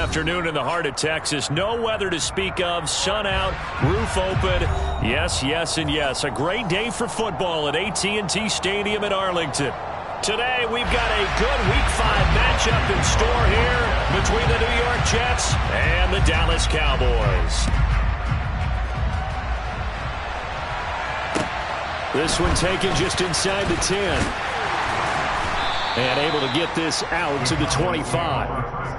afternoon in the heart of Texas. No weather to speak of. Sun out, roof open. Yes, yes, and yes. A great day for football at AT&T Stadium in Arlington. Today, we've got a good Week 5 matchup in store here between the New York Jets and the Dallas Cowboys. This one taken just inside the 10. And able to get this out to the 25.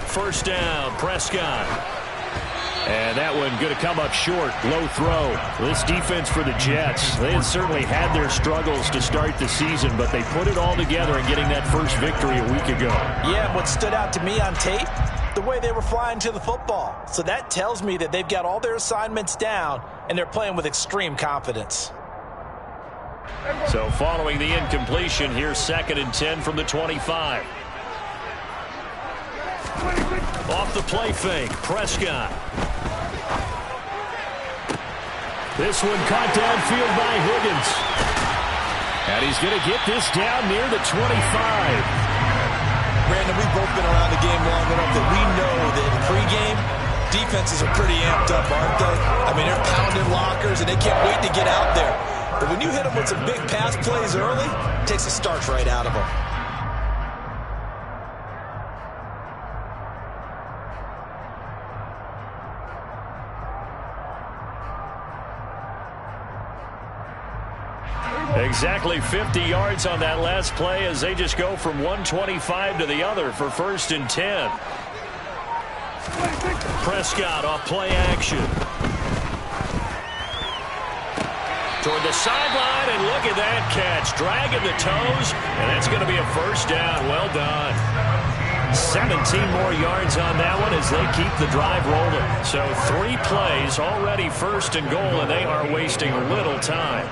First down, Prescott. And that one going to come up short. Low throw. This defense for the Jets, they had certainly had their struggles to start the season, but they put it all together in getting that first victory a week ago. Yeah, what stood out to me on tape, the way they were flying to the football. So that tells me that they've got all their assignments down, and they're playing with extreme confidence. So following the incompletion, here's 2nd and 10 from the 25. Off the play fake, Prescott. This one caught downfield by Higgins. And he's going to get this down near the 25. Brandon, we've both been around the game long enough that we know that pregame, defenses are pretty amped up, aren't they? I mean, they're pounding lockers, and they can't wait to get out there. But when you hit them with some big pass plays early, it takes the starch right out of them. Exactly 50 yards on that last play as they just go from 125 to the other for 1st and 10. Prescott off play action. Toward the sideline, and look at that catch. Dragging the toes, and that's going to be a first down. Well done. 17 more yards on that one as they keep the drive rolling. So 3 plays already 1st and goal, and they are wasting little time.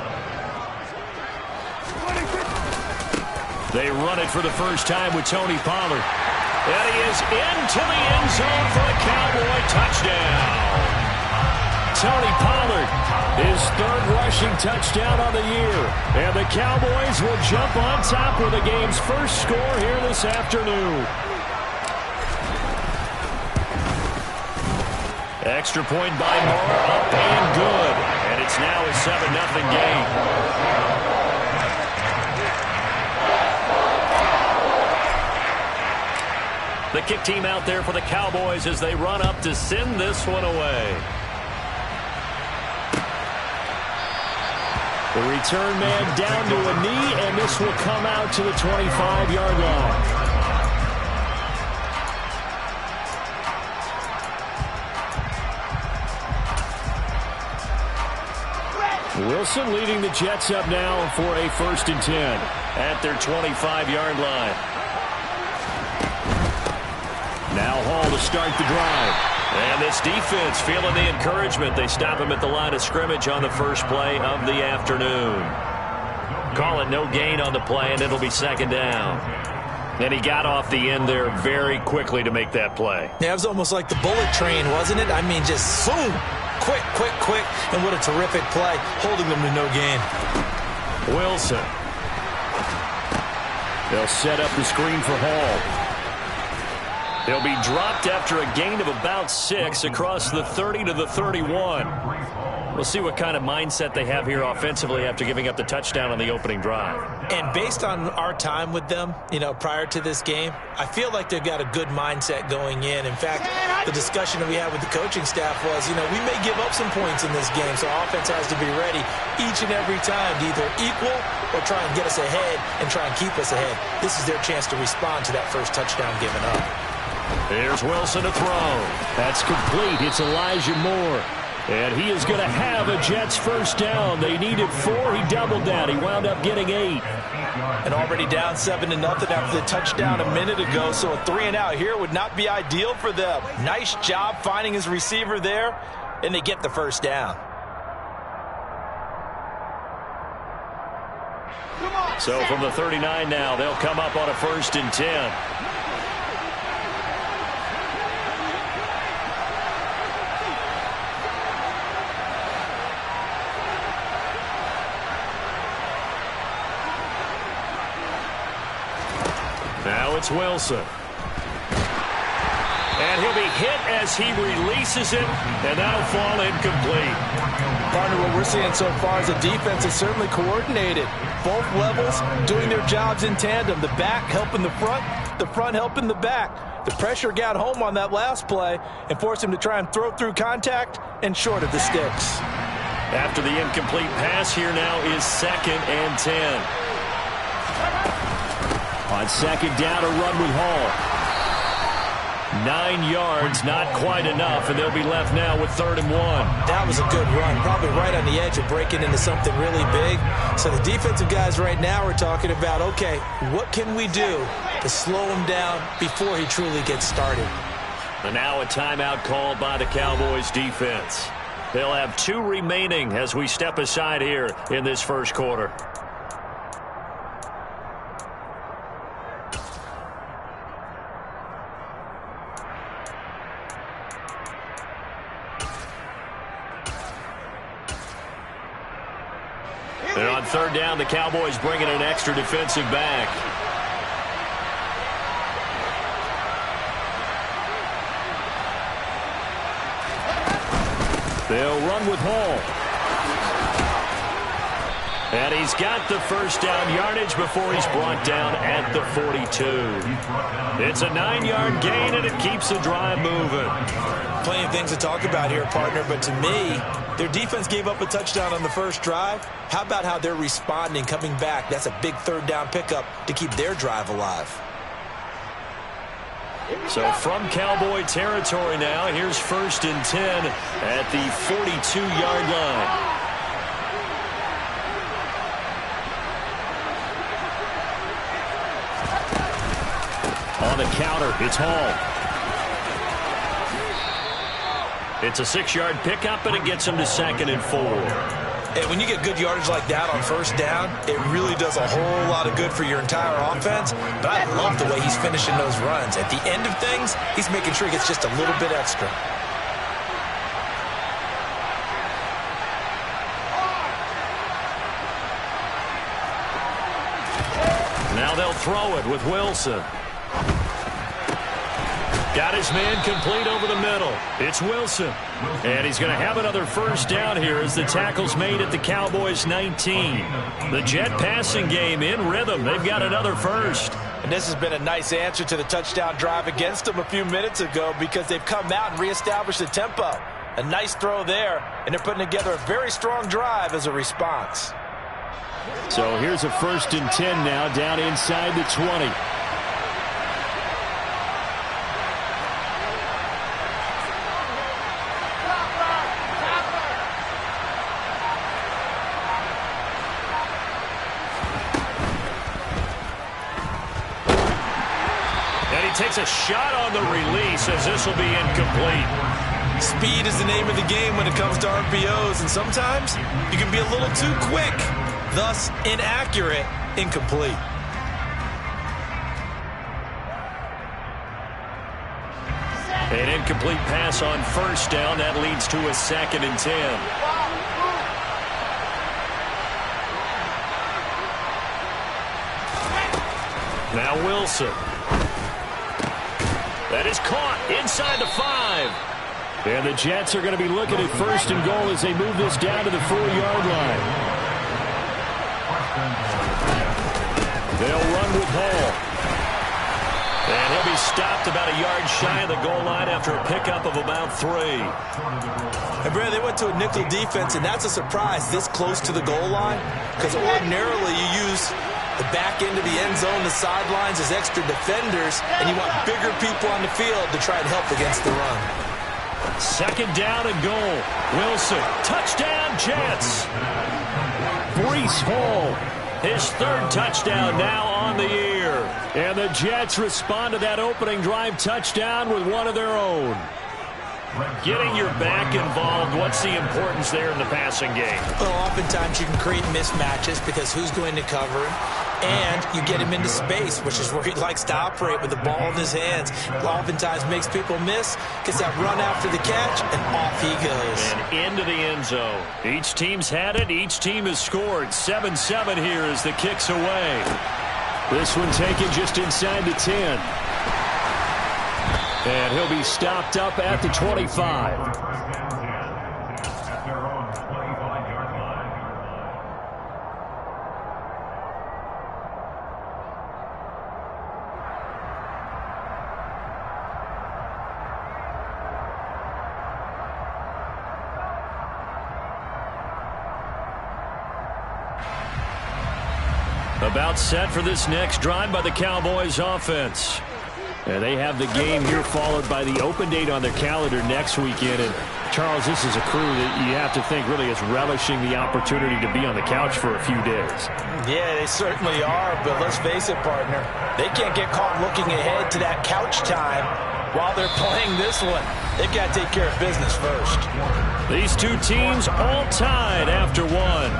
They run it for the first time with Tony Pollard. And he is into the end zone for a Cowboy touchdown. Tony Pollard, his 3rd rushing touchdown on the year. And the Cowboys will jump on top with the game's first score here this afternoon. Extra point by Moore, up and good. And it's now a 7-0 game. The kick team out there for the Cowboys as they run up to send this one away. The return man down to a knee, and this will come out to the 25-yard line. Wilson leading the Jets up now for a 1st and 10 at their 25-yard line. Now Hall to start the drive. And this defense feeling the encouragement. They stop him at the line of scrimmage on the first play of the afternoon. Call it no gain on the play, and it'll be 2nd down. And he got off the end there very quickly to make that play. Yeah, it was almost like the bullet train, wasn't it? I mean, just zoom. Quick, quick, quick. And what a terrific play, holding them to no gain. Wilson. They'll set up the screen for Hall. He'll be dropped after a gain of about 6 across the 30 to the 31. We'll see what kind of mindset they have here offensively after giving up the touchdown on the opening drive. And based on our time with them, prior to this game, I feel like they've got a good mindset going in. In fact, the discussion that we had with the coaching staff was, we may give up some points in this game, so offense has to be ready each and every time to either equal or try and get us ahead and try and keep us ahead. This is their chance to respond to that first touchdown given up. Here's Wilson to throw. That's complete. It's Elijah Moore. And he is going to have a Jets first down. They needed 4. He doubled that. He wound up getting 8. And already down 7-0 after the touchdown a minute ago. So a 3-and-out here would not be ideal for them. Nice job finding his receiver there. And they get the first down. Come on. So from the 39 now, they'll come up on a 1st and 10. Now it's Wilson. And he'll be hit as he releases it, and that'll fall incomplete. Partner, what we're seeing so far is the defense is certainly coordinated. Both levels doing their jobs in tandem. The back helping the front helping the back. The pressure got home on that last play and forced him to try and throw through contact and short of the sticks. After the incomplete pass, here now is 2nd and 10. On 2nd down, a run with Hall. 9 yards, not quite enough, and they'll be left now with 3rd and 1. That was a good run, probably right on the edge of breaking into something really big. So the defensive guys right now are talking about, okay, what can we do to slow him down before he truly gets started? And now a timeout called by the Cowboys defense. They'll have 2 remaining as we step aside here in this 1st quarter. And on 3rd down, the Cowboys bring in an extra defensive back. They'll run with Hall. And he's got the 1st down yardage before he's brought down at the 42. It's a 9-yard gain, and it keeps the drive moving. Plenty of things to talk about here, partner, but to me, their defense gave up a touchdown on the 1st drive. How about how they're responding, coming back? That's a big 3rd down pickup to keep their drive alive. So from Cowboy territory now, here's 1st and 10 at the 42-yard line. On the counter, it's Hall. It's a 6-yard pickup, and it gets him to 2nd and 4. And when you get good yardage like that on 1st down, it really does a whole lot of good for your entire offense. But I love the way he's finishing those runs. At the end of things, he's making sure he gets just a little bit extra. Now they'll throw it with Wilson. Got his man complete over the middle. It's Wilson. And he's going to have another 1st down here as the tackle's made at the Cowboys 19. The Jet passing game in rhythm. They've got another 1st. And this has been a nice answer to the touchdown drive against them a few minutes ago because they've come out and reestablished the tempo. A nice throw there, and they're putting together a very strong drive as a response. So here's a 1st and 10 now down inside the 20. Takes a shot on the release as this will be incomplete. Speed is the name of the game when it comes to RPOs, and sometimes you can be a little too quick, thus inaccurate, incomplete. An incomplete pass on 1st down. That leads to a 2nd and 10. Now Wilson. That is caught inside the 5. And the Jets are going to be looking at 1st and goal as they move this down to the 4-yard line. They'll run with Hall. And he'll be stopped about a yard shy of the goal line after a pickup of about 3. And Brad, they went to a nickel defense, and that's a surprise this close to the goal line because ordinarily you use the back end of the end zone, the sidelines as extra defenders, and you want bigger people on the field to try and help against the run. 2nd down and goal. Wilson, touchdown Jets. Breece Hall, his 3rd touchdown now on the year. And the Jets respond to that opening drive touchdown with one of their own. Getting your back involved, what's the importance there in the passing game? Well, oftentimes you can create mismatches because who's going to cover him? And you get him into space, which is where he likes to operate with the ball in his hands. Oftentimes makes people miss, gets that run after the catch, and off he goes. And into the end zone. Each team's had it. Each team has scored. 7-7 here as the kick's away. This one taken just inside the 10. And he'll be stopped up at the 25. About set for this next drive by the Cowboys offense. And they have the game here followed by the open date on their calendar next weekend. And Charles, this is a crew that you have to think really is relishing the opportunity to be on the couch for a few days. Yeah, they certainly are, but let's face it, partner. They can't get caught looking ahead to that couch time while they're playing this one. They've got to take care of business first. These two teams all tied after one.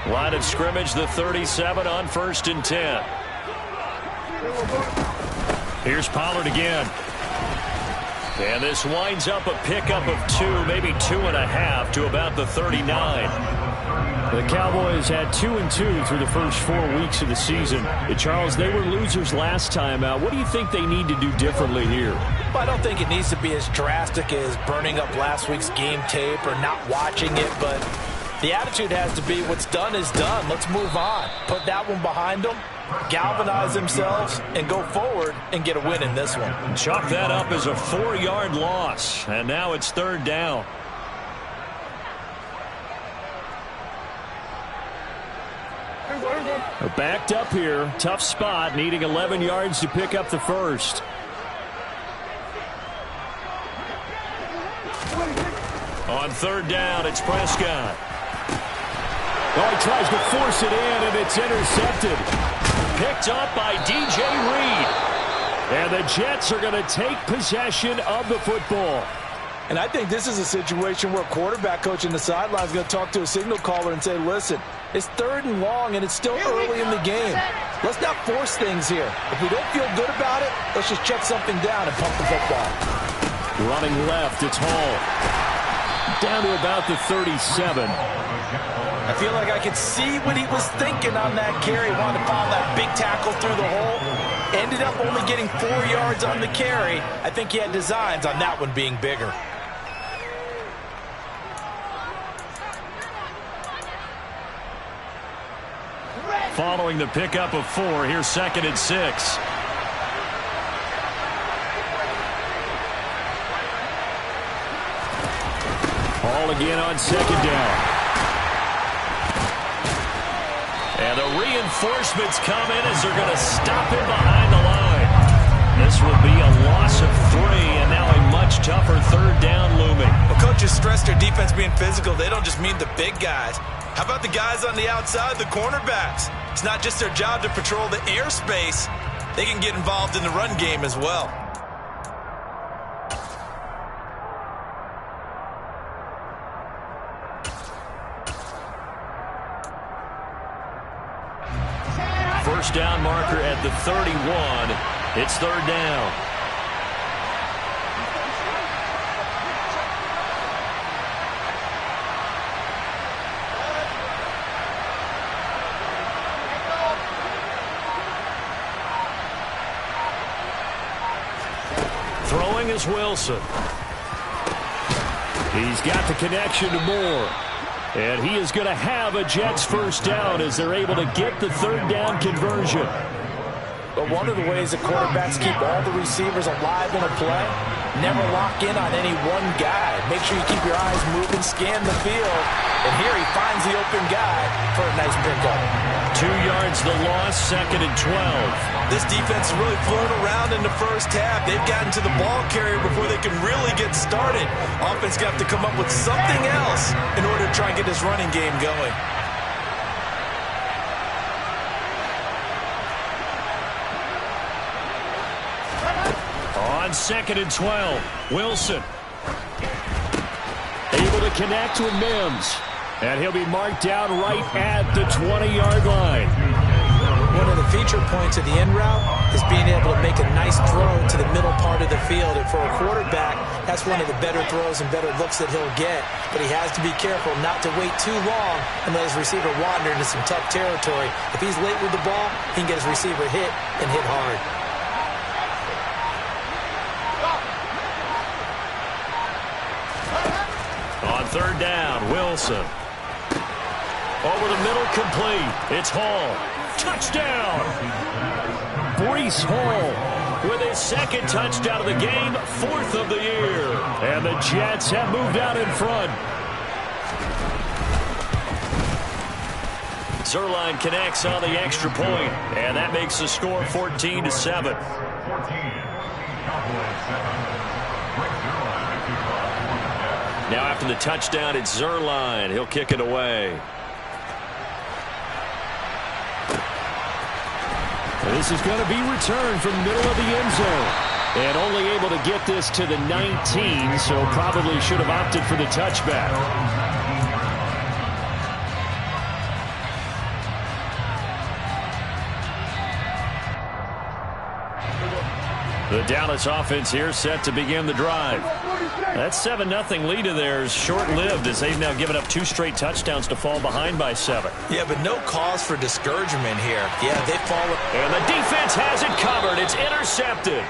Line of scrimmage, the 37 on 1st and 10. Here's Pollard again. And this winds up a pickup of 2, maybe 2.5 to about the 39. The Cowboys had 2-2 through the first 4 weeks of the season. Charles, they were losers last time out. What do you think they need to do differently here? Well, I don't think it needs to be as drastic as burning up last week's game tape or not watching it, but the attitude has to be what's done is done. Let's move on. Put that one behind them, galvanize themselves, and go forward and get a win in this one. Chalk that up as a 4-yard loss, and now it's 3rd down. Backed up here, tough spot, needing 11 yards to pick up the first. On 3rd down, it's Prescott. Oh, he tries to force it in, and it's intercepted. Picked up by DJ Reed. And the Jets are going to take possession of the football. And I think this is a situation where a quarterback coach in the sideline is going to talk to a signal caller and say, listen, it's 3rd and long, and it's still early in the game. Let's not force things here. If we don't feel good about it, let's just check something down and pump the football. Running left, it's Hall. Down to about the 37. I feel like I could see what he was thinking on that carry. Wanted to follow that big tackle through the hole. Ended up only getting 4 yards on the carry. I think he had designs on that one being bigger. Following the pickup of 4, here's 2nd and 6. Hall again on 2nd down. And the reinforcements come in as they're going to stop him behind the line. This will be a loss of 3, and now a much tougher 3rd down looming. Well, coaches stress their defense being physical. They don't just mean the big guys. How about the guys on the outside, the cornerbacks? It's not just their job to patrol the airspace. They can get involved in the run game as well. First down marker at the 31. It's 3rd down. Throwing is Wilson. He's got the connection to Moore. And he is going to have a Jets first down as they're able to get the 3rd down conversion. But one of the ways that quarterbacks keep all the receivers alive in a play Never lock in on any one guy. Make sure you keep your eyes moving, scan the field. And here he finds the open guy for a nice pickup. 2 yards the loss, 2nd and 12. This defense is really flown around in the first half. They've gotten to the ball carrier before they can really get started. Offense got to come up with something else in order to try and get this running game going. On 2nd and 12, Wilson able to connect with Mims. And he'll be marked down right at the 20-yard line. One of the feature points of the end route is being able to make a nice throw to the middle part of the field. And for a quarterback, that's one of the better throws and better looks that he'll get. But he has to be careful not to wait too long and let his receiver wander into some tough territory. If he's late with the ball, he can get his receiver hit and hit hard. On 3rd down, Wilson. Over the middle, complete. It's Hall. Touchdown! Breece Hall with his 2nd touchdown of the game, 4th of the year. And the Jets have moved out in front. Zerline connects on the extra point, and that makes the score 14-7. Now after the touchdown, it's Zerline. He'll kick it away. This is going to be returned from the middle of the end zone. And only able to get this to the 19, so probably should have opted for the touchback. The Dallas offense here set to begin the drive. That 7-0 lead of theirs short-lived as they've now given up 2 straight touchdowns to fall behind by 7. Yeah, but no cause for discouragement here. Yeah, they've fallen. And the defense has it covered. It's intercepted.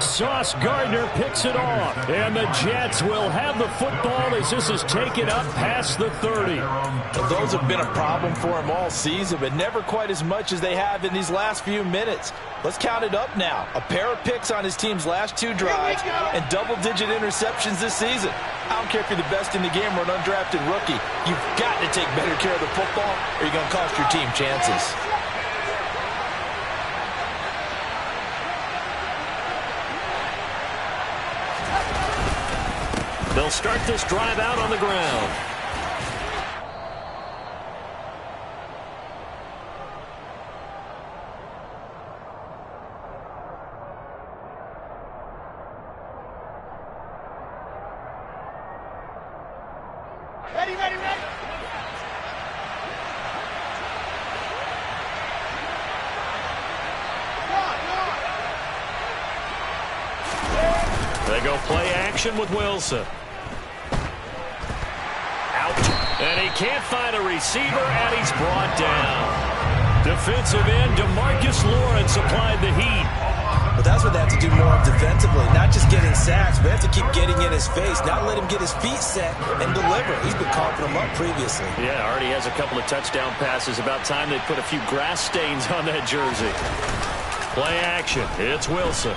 Sauce Gardner picks it off. And the Jets will have the football as this is taken up past the 30. Well, those have been a problem for him all season, but never quite as much as they have in these last few minutes. Let's count it up now. A pair of picks on his team's last 2 drives and double-digit interceptions this season. I don't care if you're the best in the game or an undrafted rookie. You've got to take better care of the football or you're going to cost your team chances. They'll start this drive out on the ground. Ready, ready, ready. They go play action with Wilson. And he can't find a receiver, and he's brought down. Defensive end, DeMarcus Lawrence applied the heat. But that's what they have to do more of defensively. Not just getting sacks, but they have to keep getting in his face. Not let him get his feet set and deliver. He's been coughing them up previously. Yeah, already has a couple of touchdown passes. About time they put a few grass stains on that jersey. Play action. It's Wilson.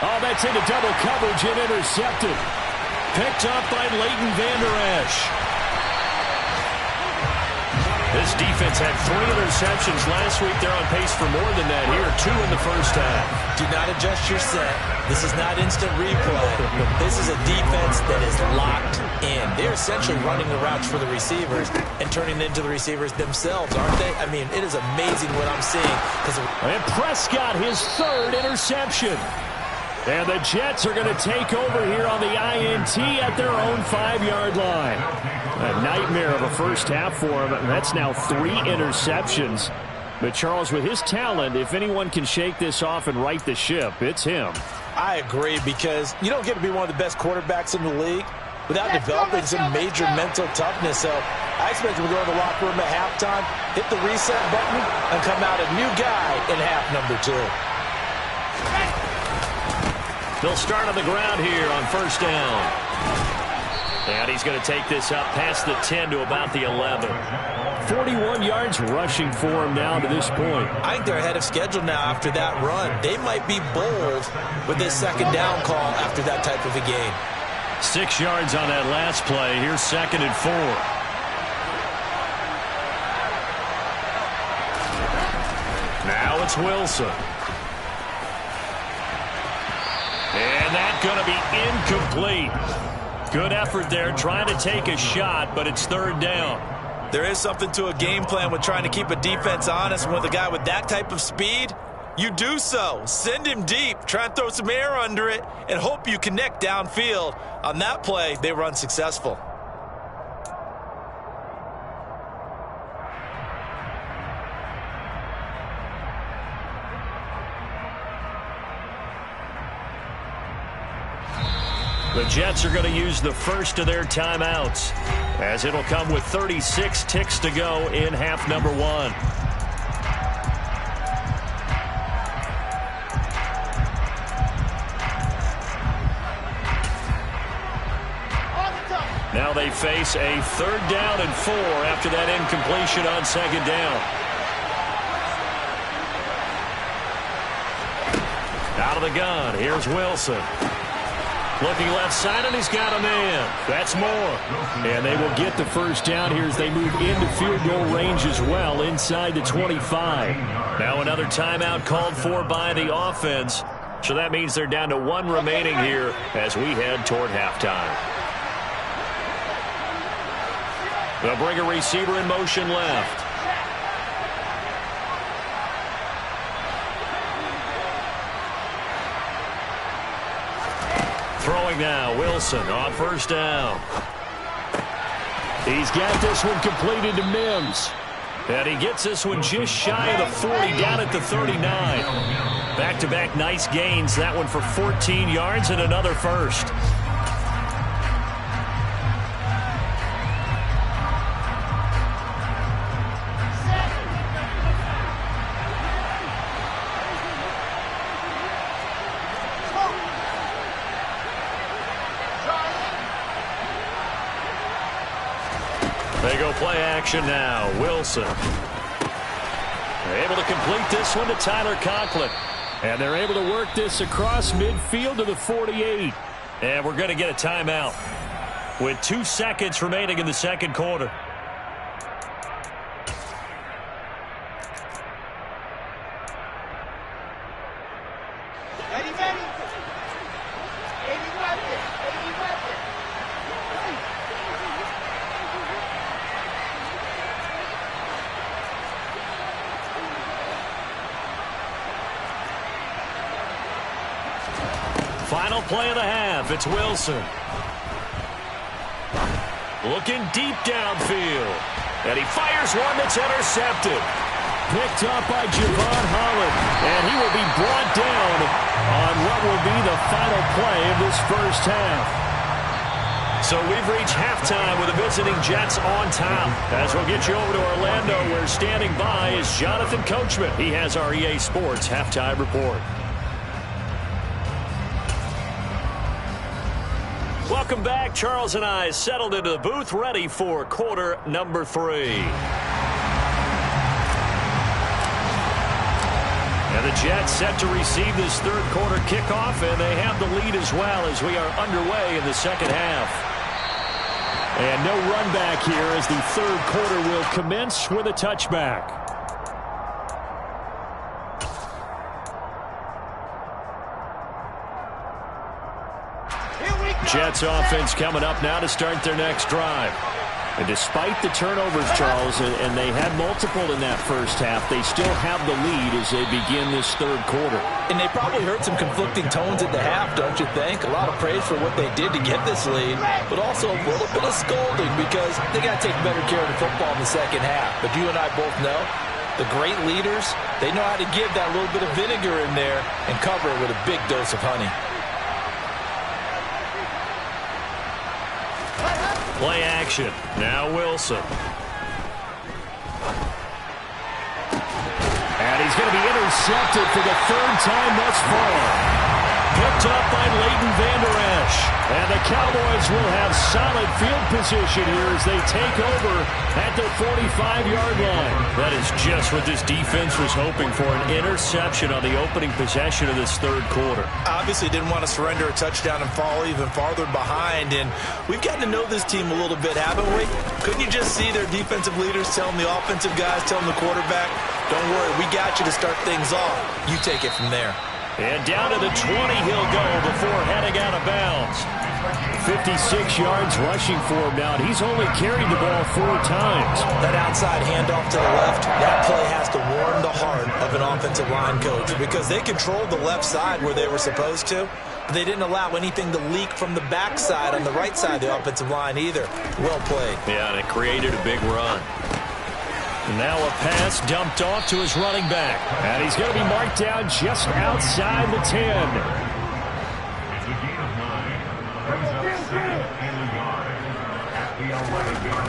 Oh, that's into double coverage and intercepted. Picked up by Leighton Vander Esch. This defense had 3 interceptions last week. They're on pace for more than that here. 2 in the first half. Do not adjust your set. This is not instant replay. This is a defense that is locked in. They're essentially running the routes for the receivers and turning it into the receivers themselves, aren't they? I mean, it is amazing what I'm seeing. And Prescott, his 3rd interception. And the Jets are going to take over here on the INT at their own 5-yard line. A nightmare of a first half for him. That's now 3 interceptions. But Charles, with his talent, if anyone can shake this off and right the ship, it's him. I agree, because you don't get to be one of the best quarterbacks in the league without developing some major mental toughness. So I expect him to go in the locker room at halftime, hit the reset button, and come out a new guy in half number 2. They'll start on the ground here on 1st down. And he's going to take this up past the 10 to about the 11. 41 yards rushing for him now to this point. I think they're ahead of schedule now after that run. They might be bold with this second down call after that type of a game. 6 yards on that last play. Here's 2nd and 4. Now it's Wilson. And that's going to be incomplete. Good effort there, trying to take a shot, but it's 3rd down. There is something to a game plan with trying to keep a defense honest. With a guy with that type of speed, you do so. Send him deep. Try and throw some air under it and hope you connect downfield. On that play, they were unsuccessful. The Jets are going to use the first of their timeouts, as it'll come with 36 ticks to go in half number 1. Now they face a 3rd down and 4 after that incompletion on 2nd down. Out of the gun, here's Wilson. Looking left side, and he's got a man. That's more. And they will get the first down here as they move into field goal range as well, inside the 25. Now another timeout called for by the offense. So that means they're down to 1 remaining here as we head toward halftime. They'll bring a receiver in motion left. Throwing now, Wilson on 1st down. He's got this one completed to Mims. And he gets this one just shy of the 40, down at the 39. Back-to-back nice gains. That one for 14 yards and another first. They go play action now. Wilson. They're able to complete this one to Tyler Conklin. And they're able to work this across midfield to the 48. And we're going to get a timeout with 2 seconds remaining in the 2nd quarter. Final play of the half. It's Wilson. Looking deep downfield. And he fires one that's intercepted. Picked up by Javon Holland. And he will be brought down on what will be the final play of this first half. So we've reached halftime with the visiting Jets on top. As we'll get you over to Orlando, where standing by is Jonathan Coachman. He has our EA Sports halftime report. Welcome back. Charles and I settled into the booth, ready for quarter number 3. And the Jets set to receive this 3rd quarter kickoff, and they have the lead as well as we are underway in the 2nd half. And no run back here as the 3rd quarter will commence with a touchback. Jets offense coming up now to start their next drive. And despite the turnovers, Charles, and they had multiple in that first half, they still have the lead as they begin this 3rd quarter. And they probably heard some conflicting tones at the half, don't you think? A lot of praise for what they did to get this lead, but also a little bit of scolding because they got to take better care of the football in the 2nd half. But you and I both know the great leaders, they know how to give that little bit of vinegar in there and cover it with a big dose of honey. Play action. Now Wilson. And he's going to be intercepted for the 3rd time thus far. Picked up by Leighton Vander Esch. And the the Cowboys will have solid field position here as they take over at the 45-yard line. That is just what this defense was hoping for, an interception on the opening possession of this third quarter. Obviously didn't want to surrender a touchdown and fall even farther behind, and we've gotten to know this team a little bit, haven't we? Couldn't you just see their defensive leaders telling the offensive guys, telling the quarterback, don't worry, we got you to start things off. You take it from there. And down to the 20 he'll go before heading out of bounds. 56 yards rushing for him now. He's only carried the ball 4 times. That outside handoff to the left, that play has to warm the heart of an offensive line coach because they controlled the left side where they were supposed to. But they didn't allow anything to leak from the backside on the right side of the offensive line either. Well played. Yeah, and it created a big run. Now a pass dumped off to his running back. And he's going to be marked down just outside the 10.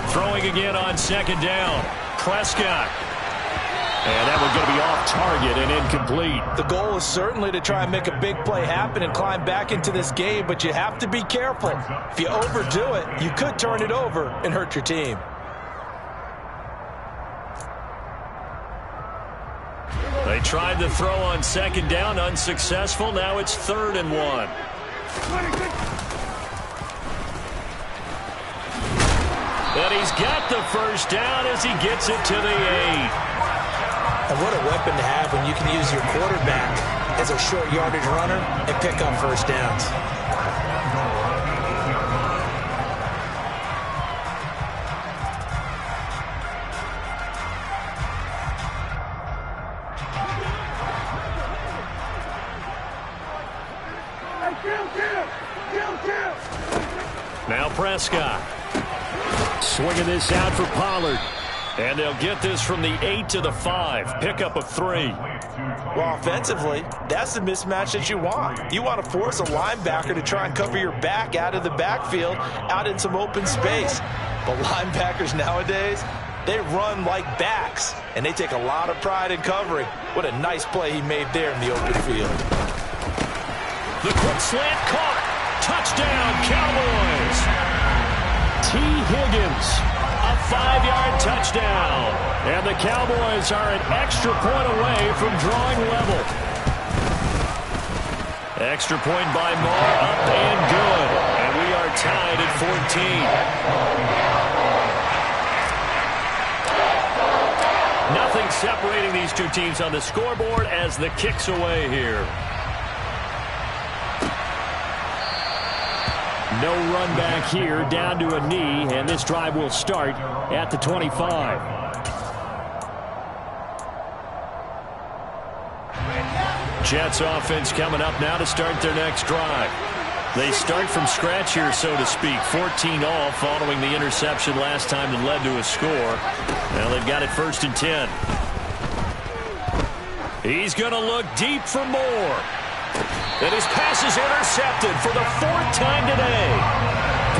Throwing again on second down. Prescott. And that one's going to be off target and incomplete. The goal is certainly to try and make a big play happen and climb back into this game, but you have to be careful. If you overdo it, you could turn it over and hurt your team. They tried to throw on second down, unsuccessful. Now it's 3rd and 1. And he's got the first down as he gets it to the 8. And what a weapon to have when you can use your quarterback as a short yardage runner and pick up first downs. Now Prescott. Swinging this out for Pollard. And they'll get this from the 8 to the 5. Pickup of 3. Well, offensively, that's the mismatch that you want. You want to force a linebacker to try and cover your back out of the backfield, out in some open space. But linebackers nowadays, they run like backs, and they take a lot of pride in covering. What a nice play he made there in the open field. The quick slant caught. Touchdown, Cowboys. T. Higgins, a 5-yard touchdown. And the Cowboys are an extra point away from drawing level. Extra point by Moore, up and good. And we are tied at 14. Nothing separating these two teams on the scoreboard as the kick's away here. No run back here, down to a knee, and this drive will start at the 25. Jets offense coming up now to start their next drive. They start from scratch here, so to speak. 14 all following the interception last time that led to a score. Now they've got it 1st and 10. He's going to look deep for Moore. And his pass is intercepted for the 4th time today.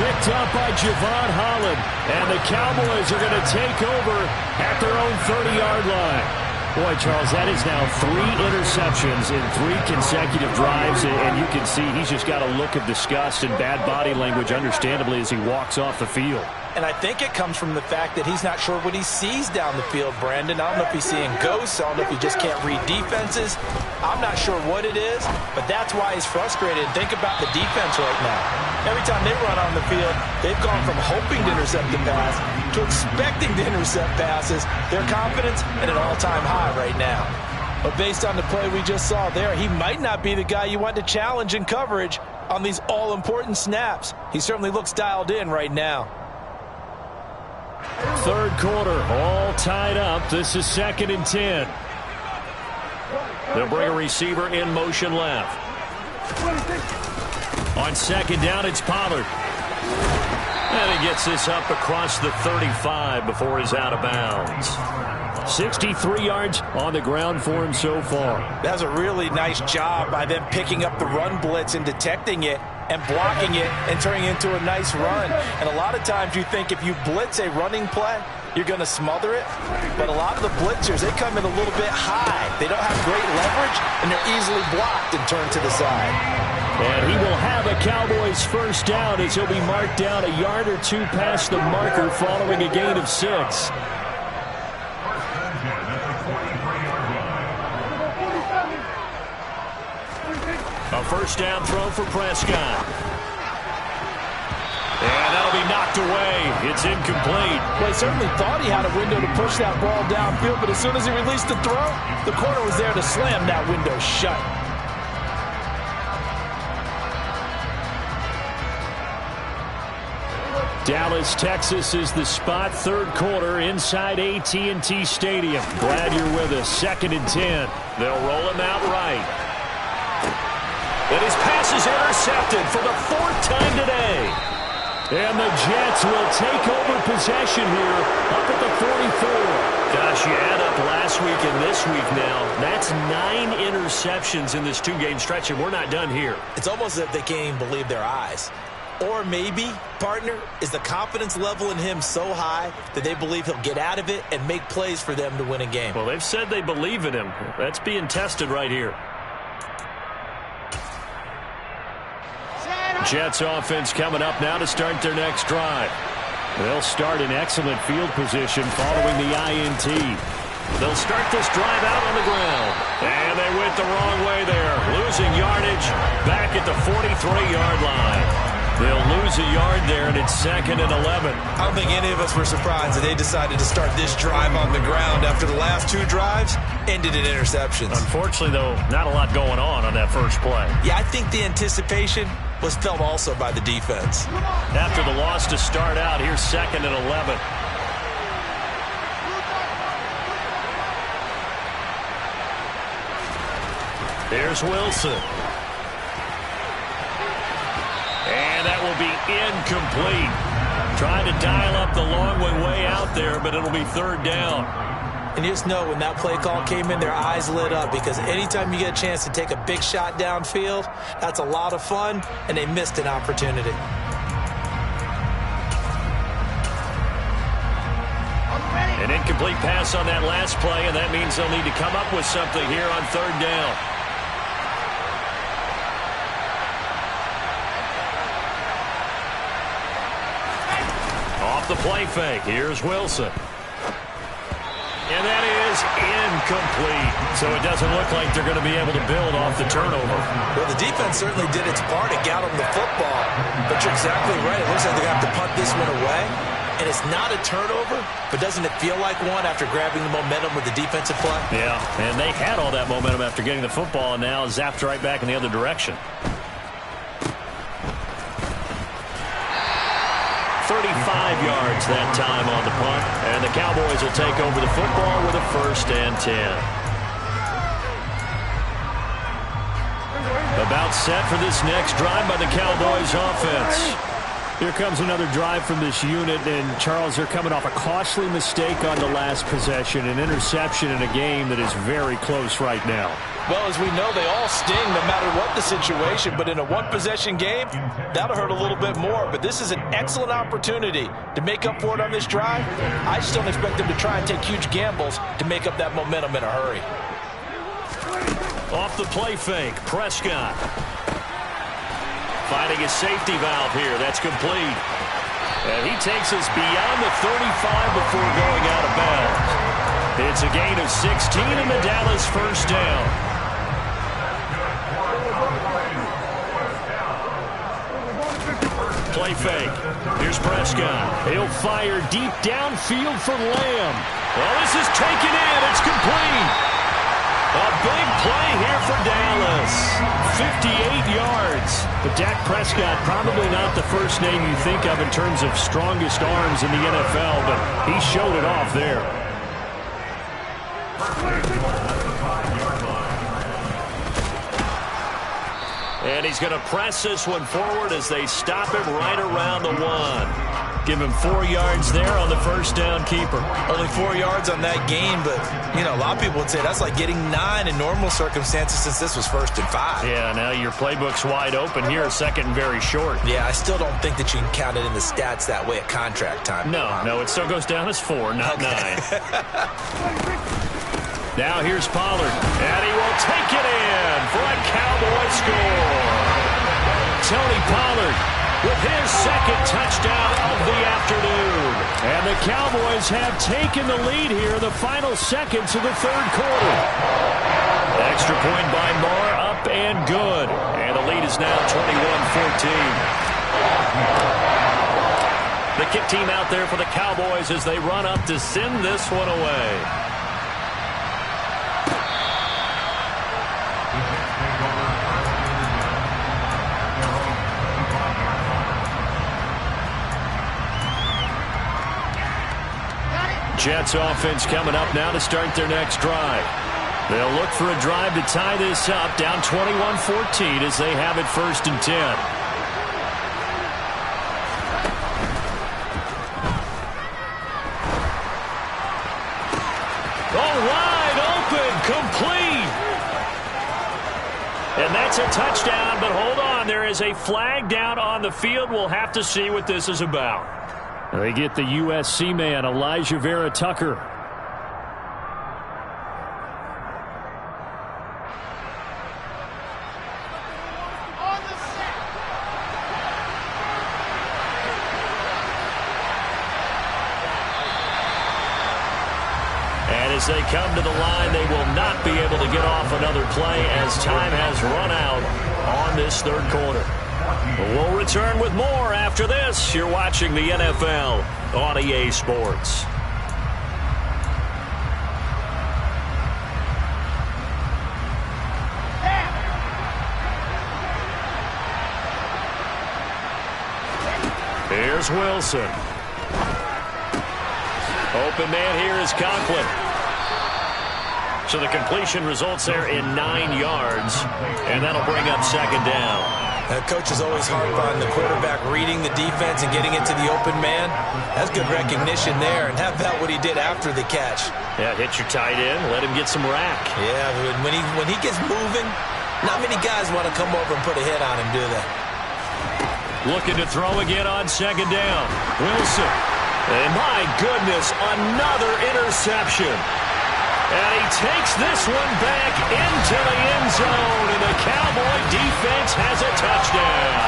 Picked up by Javon Holland. And the Cowboys are going to take over at their own 30-yard line. Boy, Charles, that is now 3 interceptions in 3 consecutive drives. And you can see he's just got a look of disgust and bad body language, understandably, as he walks off the field. And I think it comes from the fact that he's not sure what he sees down the field, Brandon. I don't know if he's seeing ghosts. I don't know if he just can't read defenses. I'm not sure what it is, but that's why he's frustrated. Think about the defense right now. Every time they run on the field, they've gone from hoping to intercept the pass to expecting to intercept passes. Their confidence at an all-time high right now. But based on the play we just saw there, he might not be the guy you want to challenge in coverage on these all-important snaps. He certainly looks dialed in right now. 3rd quarter, all tied up. This is 2nd and 10. They'll bring a receiver in motion left. On 2nd down, it's Pollard. And he gets this up across the 35 before he's out of bounds. 63 yards on the ground for him so far. That's a really nice job by them picking up the run blitz and detecting it and blocking it and turning it into a nice run. And a lot of times you think if you blitz a running play, you're going to smother it. But a lot of the blitzers, they come in a little bit high. They don't have great leverage, and they're easily blocked and turned to the side. And he will have a Cowboys first down as he'll be marked down a yard or two past the marker following a gain of 6. A first down throw for Prescott. And that'll be knocked away. It's incomplete. Well, he certainly thought he had a window to push that ball downfield, but as soon as he released the throw, the corner was there to slam that window shut. Dallas, Texas is the spot. Third quarter inside AT&T Stadium. Glad you're with us. 2nd and 10. They'll roll him out right. And his pass is intercepted for the 4th time today. And the Jets will take over possession here up at the 44. Gosh, you add up last week and this week now. That's 9 interceptions in this 2-game stretch, and we're not done here. It's almost as if they can't even believe their eyes. Or maybe, partner, is the confidence level in him so high that they believe he'll get out of it and make plays for them to win a game. Well, they've said they believe in him. That's being tested right here. Jets offense coming up now to start their next drive. They'll start in excellent field position following the INT. They'll start this drive out on the ground. And they went the wrong way there. Losing yardage back at the 43-yard line. They'll lose a yard there, and it's 2nd and 11. I don't think any of us were surprised that they decided to start this drive on the ground after the last 2 drives ended in interceptions. Unfortunately, though, not a lot going on that first play. Yeah, I think the anticipation was felt also by the defense. After the loss to start out, here's 2nd and 11. Here's Wilson. And that will be incomplete. Trying to dial up the long way out there, but it'll be 3rd down. And you just know when that play call came in, their eyes lit up, because anytime you get a chance to take a big shot downfield, that's a lot of fun, and they missed an opportunity. An incomplete pass on that last play, and that means they'll need to come up with something here on 3rd down. Off the play fake, here's Wilson. And that is incomplete. So it doesn't look like they're going to be able to build off the turnover. Well, the defense certainly did its part. It got them the football. But you're exactly right. It looks like they're going to have to punt this one away. And it's not a turnover, but doesn't it feel like one after grabbing the momentum with the defensive play? Yeah, and they had all that momentum after getting the football, and now zapped right back in the other direction. 35 yards that time on the punt, and the Cowboys will take over the football with a 1st and 10. About set for this next drive by the Cowboys offense. Here comes another drive from this unit, and Charles, they're coming off a costly mistake on the last possession, an interception in a game that is very close right now. Well, as we know, they all sting no matter what the situation, but in a one-possession game, that'll hurt a little bit more. But this is an excellent opportunity to make up for it on this drive. I just don't expect them to try and take huge gambles to make up that momentum in a hurry. Off the play fake, Prescott. Finding a safety valve here. That's complete. And he takes us beyond the 35 before going out of bounds. It's a gain of 16 and the Dallas first down. Play fake. Here's Prescott. He'll fire deep downfield for Lamb. Well, this is taken in. It's complete. A big play here for Dallas. 58 yards. But Dak Prescott, probably not the first name you think of in terms of strongest arms in the NFL, but he showed it off there. And he's going to press this one forward as they stop him right around the 1. Give him 4 yards there on the first down keeper. Only 4 yards on that gain, but, you know, a lot of people would say that's like getting 9 in normal circumstances since this was 1st and 5. Yeah, now your playbook's wide open here, 2nd and very short. Yeah, I still don't think that you can count it in the stats that way at contract time. No, it still goes down as 4, not 9. Now here's Pollard, and he will take it in for a Cowboy score. Tony Pollard with his second touchdown of the afternoon. And the Cowboys have taken the lead here in the final seconds of the third quarter. Extra point by Moore, up and good. And the lead is now 21-14. The kick team out there for the Cowboys as they run up to send this one away. Jets offense coming up now to start their next drive. They'll look for a drive to tie this up, down 21-14 as they have it 1st and 10. Wide open, complete. And that's a touchdown, but hold on. There is a flag down on the field. We'll have to see what this is about. They get the USC man, Elijah Vera Tucker. On the set. And as they come to the line, they will not be able to get off another play as time has run out on this third quarter. We'll return with more after this. You're watching the NFL on EA Sports. Here's Wilson. Open man here is Conklin. So the completion results there in 9 yards, and that'll bring up 2nd down. Coach is always hard on the quarterback reading the defense and getting it to the open man. That's good recognition there, and how about what he did after the catch? Yeah, hit your tight end, let him get some rack. Yeah, when he gets moving, not many guys want to come over and put a hit on him, do they? Looking to throw again on 2nd down. Wilson. And my goodness, another interception. And he takes this one back into the end zone, and the Cowboy defense has a touchdown.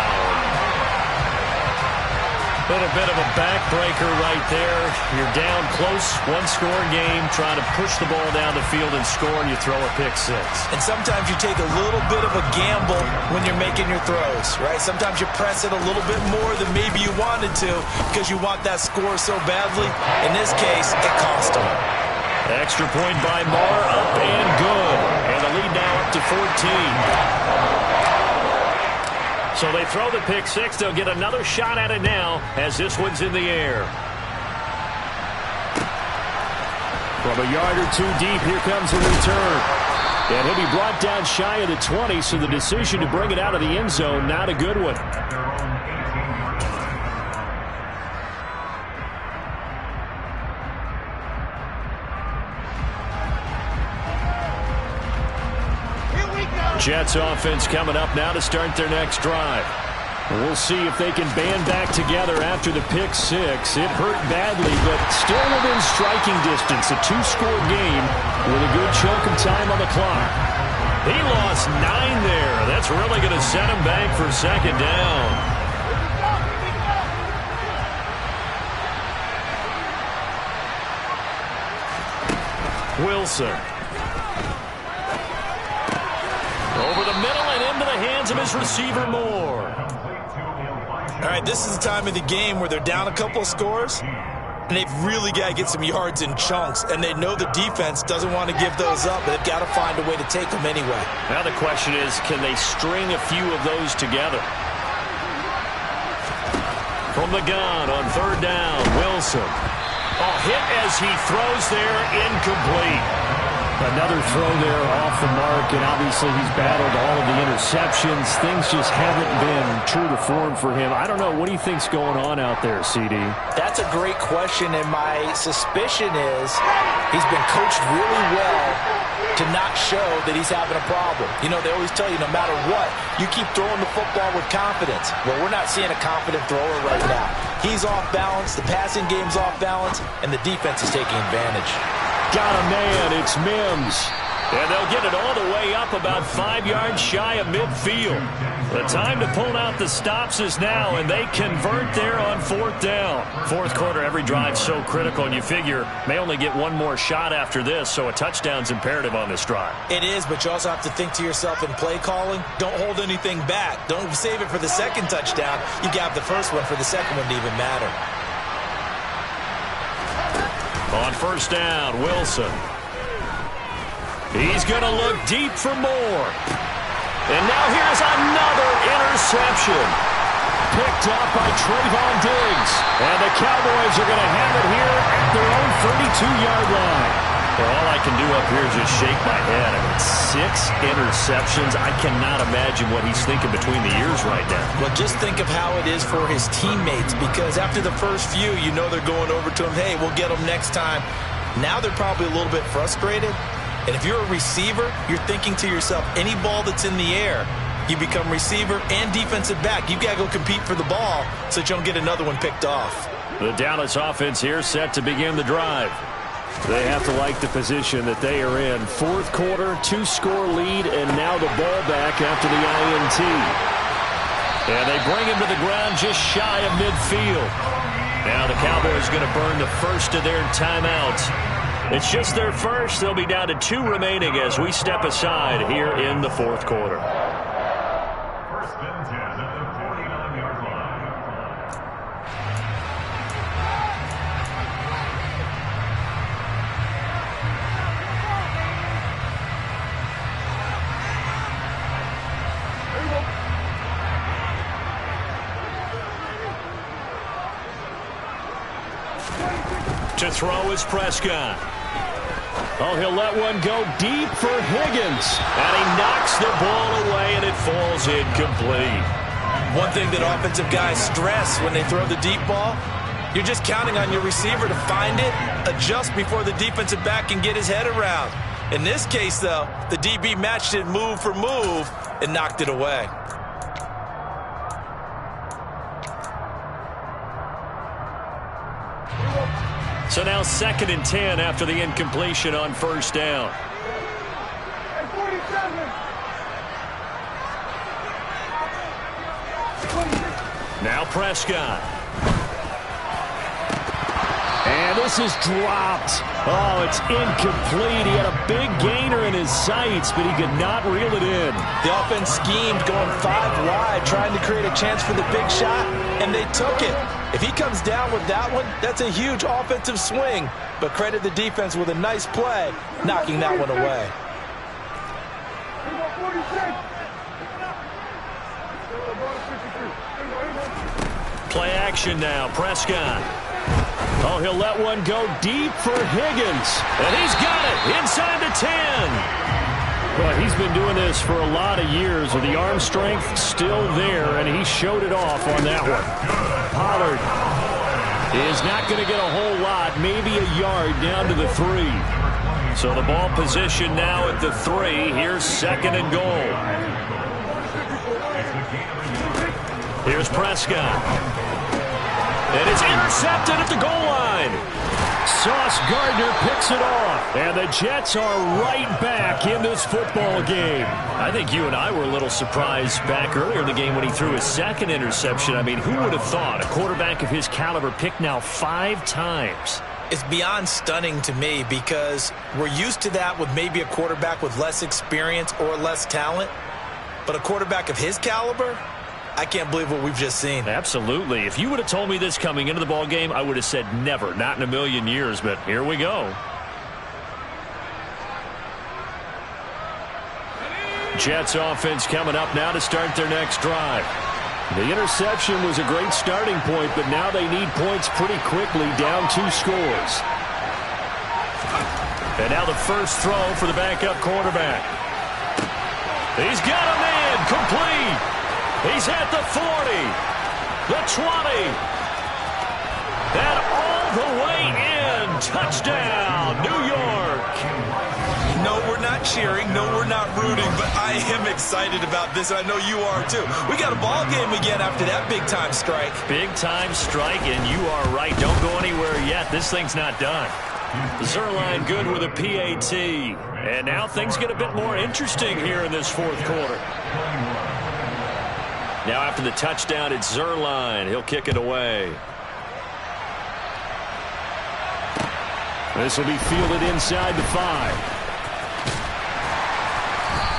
A little bit of a backbreaker right there. You're down close, one-score game, trying to push the ball down the field and score, and you throw a pick 6. And sometimes you take a little bit of a gamble when you're making your throws, right? Sometimes you press it a little bit more than maybe you wanted to because you want that score so badly. In this case, it cost them. Extra point by Moore, up and good. And the lead now up to 14. So they throw the pick 6. They'll get another shot at it now as this one's in the air. From a yard or two deep, here comes a return. And he'll be brought down shy of the 20, so the decision to bring it out of the end zone, not a good one. Jets offense coming up now to start their next drive. We'll see if they can band back together after the pick 6. It hurt badly, but still within striking distance. A 2-score game with a good chunk of time on the clock. He lost 9 there. That's really going to set him back for 2nd down. Wilson. Over the middle and into the hands of his receiver, Moore. All right, this is the time of the game where they're down a couple of scores, and they've really got to get some yards in chunks, and they know the defense doesn't want to give those up, but they've got to find a way to take them anyway. Now the question is, can they string a few of those together? From the gun on 3rd down, Wilson. Hit as he throws there, incomplete. Another throw there off the mark, and obviously he's battled all of the interceptions. Things just haven't been true to form for him. I don't know. What do you think's going on out there, CD? That's a great question, and my suspicion is he's been coached really well to not show that he's having a problem. You know, they always tell you no matter what, you keep throwing the football with confidence. Well, we're not seeing a confident thrower right now. He's off balance, the passing game's off balance, and the defense is taking advantage. Got a man, it's Mims. And they'll get it all the way up about 5 yards shy of midfield. The time to pull out the stops is now, and they convert there on 4th down. Fourth quarter, every drive so critical, and you figure may only get one more shot after this, so a touchdown's imperative on this drive. It is, but you also have to think to yourself in play calling, don't hold anything back. Don't save it for the second touchdown. You got the first one for the second one to even matter. On 1st down, Wilson. He's going to look deep for more. And now here's another interception. Picked up by Trayvon Diggs. And the Cowboys are going to have it here at their own 32-yard line. Well, all I can do up here is just shake my head. I mean, 6 interceptions. I cannot imagine what he's thinking between the ears right now. Well, just think of how it is for his teammates, because after the first few, you know they're going over to him, hey, we'll get them next time. Now they're probably a little bit frustrated. And if you're a receiver, you're thinking to yourself, any ball that's in the air, you become receiver and defensive back. You've got to go compete for the ball so that you don't get another one picked off. The Dallas offense here set to begin the drive. They have to like the position that they are in. Fourth quarter, 2-score lead, and now the ball back after the INT. And they bring him to the ground just shy of midfield. Now the Cowboys going to burn the first of their timeouts. It's just their first. They'll be down to 2 remaining as we step aside here in the fourth quarter. First and 10 at the 49-yard line. To throw is Prescott. Oh, he'll let one go deep for Higgins. And he knocks the ball away, and it falls incomplete. One thing that offensive guys stress when they throw the deep ball, you're just counting on your receiver to find it, adjust before the defensive back can get his head around. In this case, though, the DB matched it move for move and knocked it away. So now 2nd and 10 after the incompletion on 1st down. Now Prescott. And this is dropped. Oh, it's incomplete. He had a big gainer in his sights, but he could not reel it in. The offense schemed going 5 wide, trying to create a chance for the big shot, and they took it. If he comes down with that one, that's a huge offensive swing. But credit the defense with a nice play, knocking that one away. Play action now, Prescott. Oh, he'll let one go deep for Higgins. And he's got it inside the 10. Well, he's been doing this for a lot of years with the arm strength still there, and he showed it off on that one. Pollard is not going to get a whole lot, maybe a yard down to the 3. So the ball position now at the 3. Here's 2nd and goal. Here's Prescott. And it's intercepted at the goal line. Sauce Gardner picks it off. And the Jets are right back in this football game. I think you and I were a little surprised back earlier in the game when he threw his 2nd interception. I mean, who would have thought a quarterback of his caliber picked now 5 times? It's beyond stunning to me because we're used to that with maybe a quarterback with less experience or less talent. But a quarterback of his caliber, I can't believe what we've just seen. Absolutely. If you would have told me this coming into the ball game, I would have said never, not in a million years, but here we go. Jets offense coming up now to start their next drive. The interception was a great starting point, but now they need points pretty quickly, down 2 scores. And now the first throw for the backup quarterback. He's got a man, complete. He's at the 40, the 20, and all the way in. Touchdown, New York. No, we're not cheering. No, we're not rooting, but I am excited about this. I know you are, too. We got a ball game again after that big-time strike. Big-time strike, and you are right. Don't go anywhere yet. This thing's not done. Zerline good with a PAT. And now things get a bit more interesting here in this fourth quarter. Now after the touchdown, it's Zerline. He'll kick it away. This will be fielded inside the 5.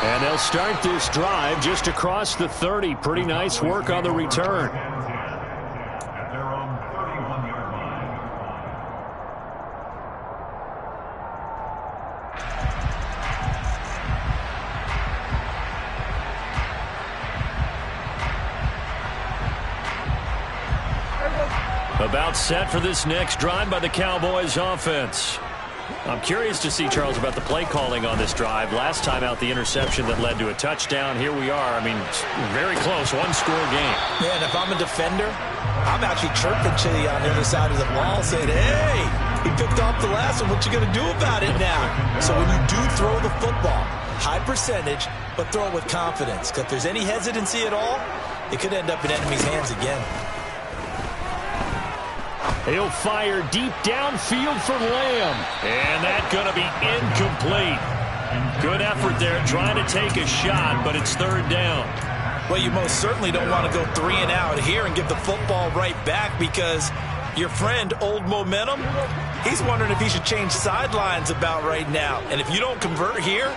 And they'll start this drive just across the 30. Pretty nice work on the return. At their own 31-yard line. About set for this next drive by the Cowboys offense. I'm curious to see, Charles, about the play calling on this drive. Last time out, the interception that led to a touchdown. Here we are. I mean, very close, one-score game. Yeah, and if I'm a defender, I'm actually chirping Chili on the other side of the ball saying, hey, he picked off the last one. What you going to do about it now? So when you do throw the football, high percentage, but throw it with confidence. Because if there's any hesitancy at all, it could end up in enemy's hands again. He'll fire deep downfield for Lamb. And that's going to be incomplete. Good effort there trying to take a shot, but it's third down. Well, you most certainly don't want to go 3 and out here and give the football right back because your friend, Old Momentum, he's wondering if he should change sidelines about right now. And if you don't convert here,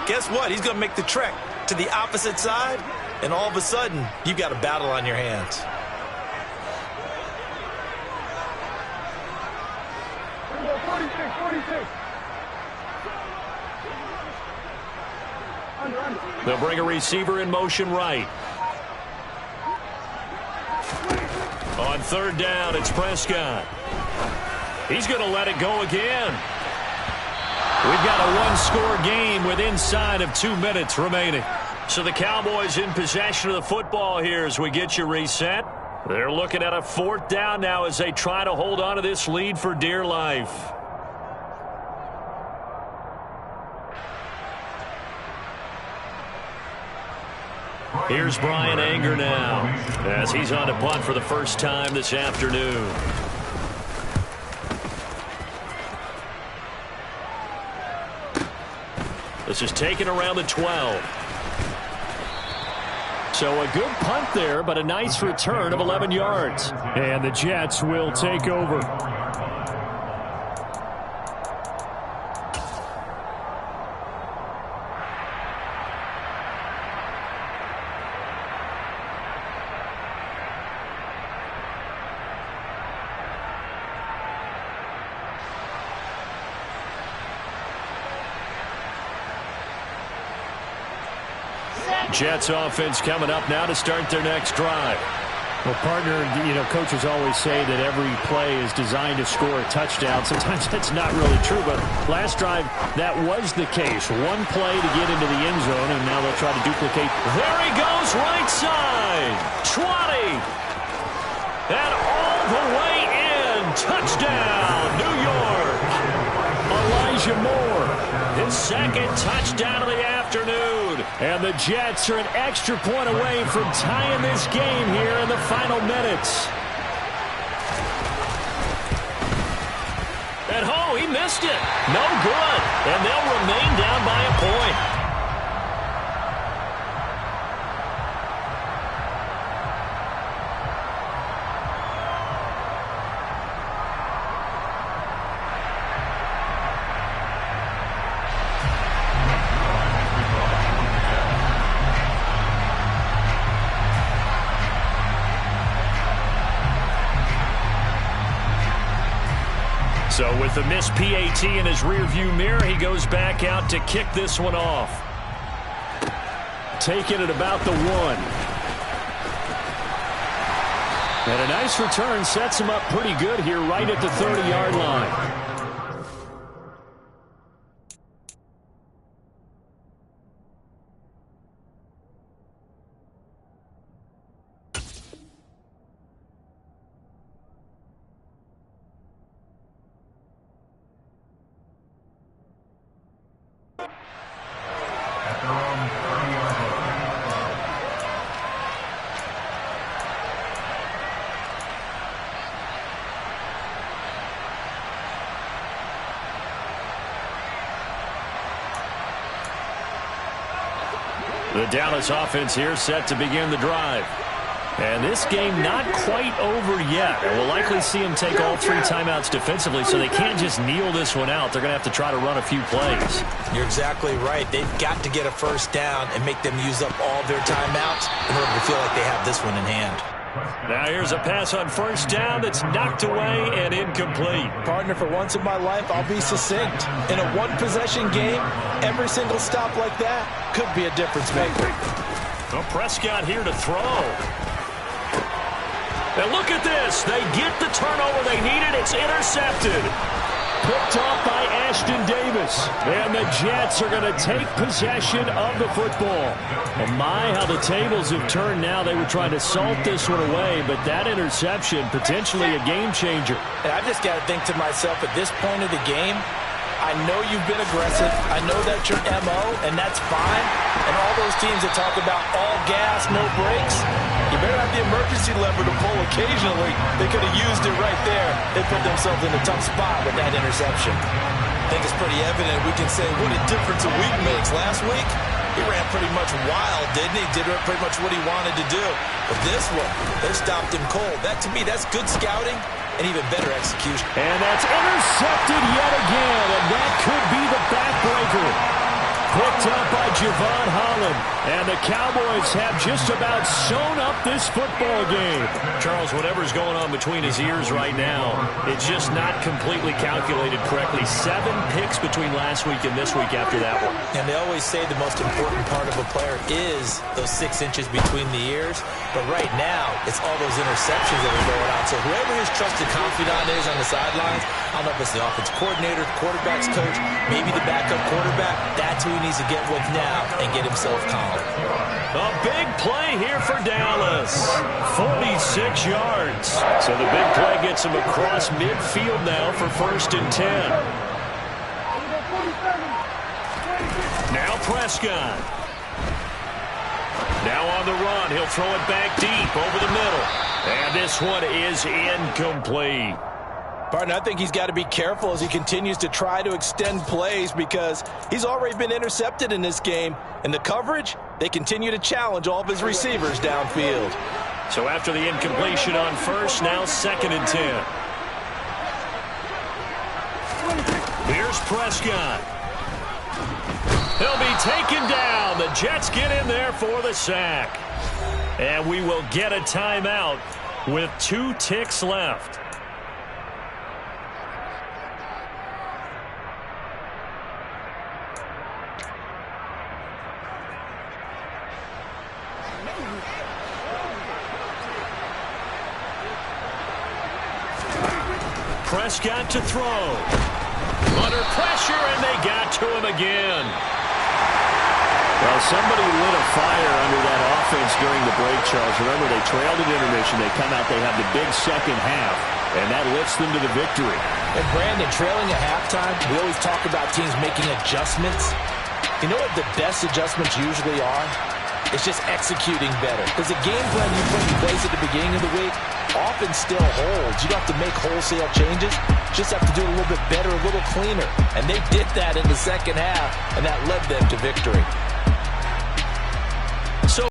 guess what? He's going to make the trek to the opposite side, and all of a sudden, you've got a battle on your hands. They'll bring a receiver in motion right. On third down, it's Prescott. He's going to let it go again. We've got a one-score game with inside of 2 minutes remaining. So the Cowboys in possession of the football here as we get you reset. They're looking at a fourth down now as they try to hold on to this lead for dear life. Here's Brian Anger now as he's on to punt for the first time this afternoon. This is taken around the 12. So a good punt there, but a nice return of 11 yards. And the Jets will take over. Jets offense coming up now to start their next drive. Well, partner, coaches always say that every play is designed to score a touchdown. Sometimes that's not really true, but last drive, that was the case. One play to get into the end zone, and now they'll try to duplicate. There he goes, right side. 20. And all the way in. Touchdown, New York. Elijah Moore. His second touchdown of the afternoon. And the Jets are an extra point away from tying this game here in the final minutes. At home, he missed it. No good. And they'll remain down by a point. So with the missed PAT in his rearview mirror, he goes back out to kick this one off. Taking it about the 1. And a nice return sets him up pretty good here right at the 30-yard line. The Dallas offense here set to begin the drive. And this game not quite over yet. And we'll likely see them take all 3 timeouts defensively, so they can't just kneel this one out. They're going to have to try to run a few plays. You're exactly right. They've got to get a first down and make them use up all their timeouts in order to feel like they have this one in hand. Now here's a pass on first down that's knocked away and incomplete. Partner, for once in my life, I'll be succinct. In a one-possession game, every single stop like that could be a difference maker. Well, Prescott here to throw. And look at this. They get the turnover they needed. It's intercepted. Picked off by Ashton Davis. And the Jets are going to take possession of the football. Well, my, how the tables have turned now. They were trying to salt this one away, but that interception, potentially a game changer. And I've just got to think to myself, at this point of the game, I know you've been aggressive. I know that's your MO, and that's fine. And all those teams that talk about all gas, no brakes, you better have the emergency lever to pull occasionally. They could have used it right there. They put themselves in a tough spot with that interception. I think it's pretty evident. We can say what a difference a week makes. Last week, he ran pretty much wild, didn't he? Did pretty much what he wanted to do. But this one, they stopped him cold. That, to me, that's good scouting and even better execution. And that's intercepted yet again, and that could be the backbreaker. Picked up by Javon Holland. And the Cowboys have just about sewn up this football game. Charles, whatever's going on between his ears right now, it's just not completely calculated correctly. 7 picks between last week and this week after that one. And they always say the most important part of a player is those 6 inches between the ears. But right now, it's all those interceptions that are going on. So whoever his trusted confidant is on the sidelines, I don't know if it's the offense coordinator, quarterback's coach, maybe the backup quarterback, that's who he needs to get with now and get himself calm. A big play here for Dallas. 46 yards. So the big play gets him across midfield now for 1st and 10. Now Prescott. Now on the run. He'll throw it back deep over the middle. And this one is incomplete. Partner, I think he's got to be careful as he continues to try to extend plays because he's already been intercepted in this game. And the coverage, they continue to challenge all of his receivers downfield. So after the incompletion on first, now 2nd and 10. Here's Prescott. He'll be taken down. The Jets get in there for the sack. And we will get a timeout with 2 ticks left. Prescott to throw. Under pressure, and they got to him again. Well, somebody lit a fire under that offense during the break, Charles. Remember, they trailed at intermission. They come out, they have the big second half, and that lifts them to the victory. And Brandon, trailing at halftime, we always talk about teams making adjustments. You know what the best adjustments usually are? It's just executing better. Because the game plan you put in place at the beginning of the week often still holds. You don't have to make wholesale changes. You just have to do it a little bit better, a little cleaner. And they did that in the second half, and that led them to victory.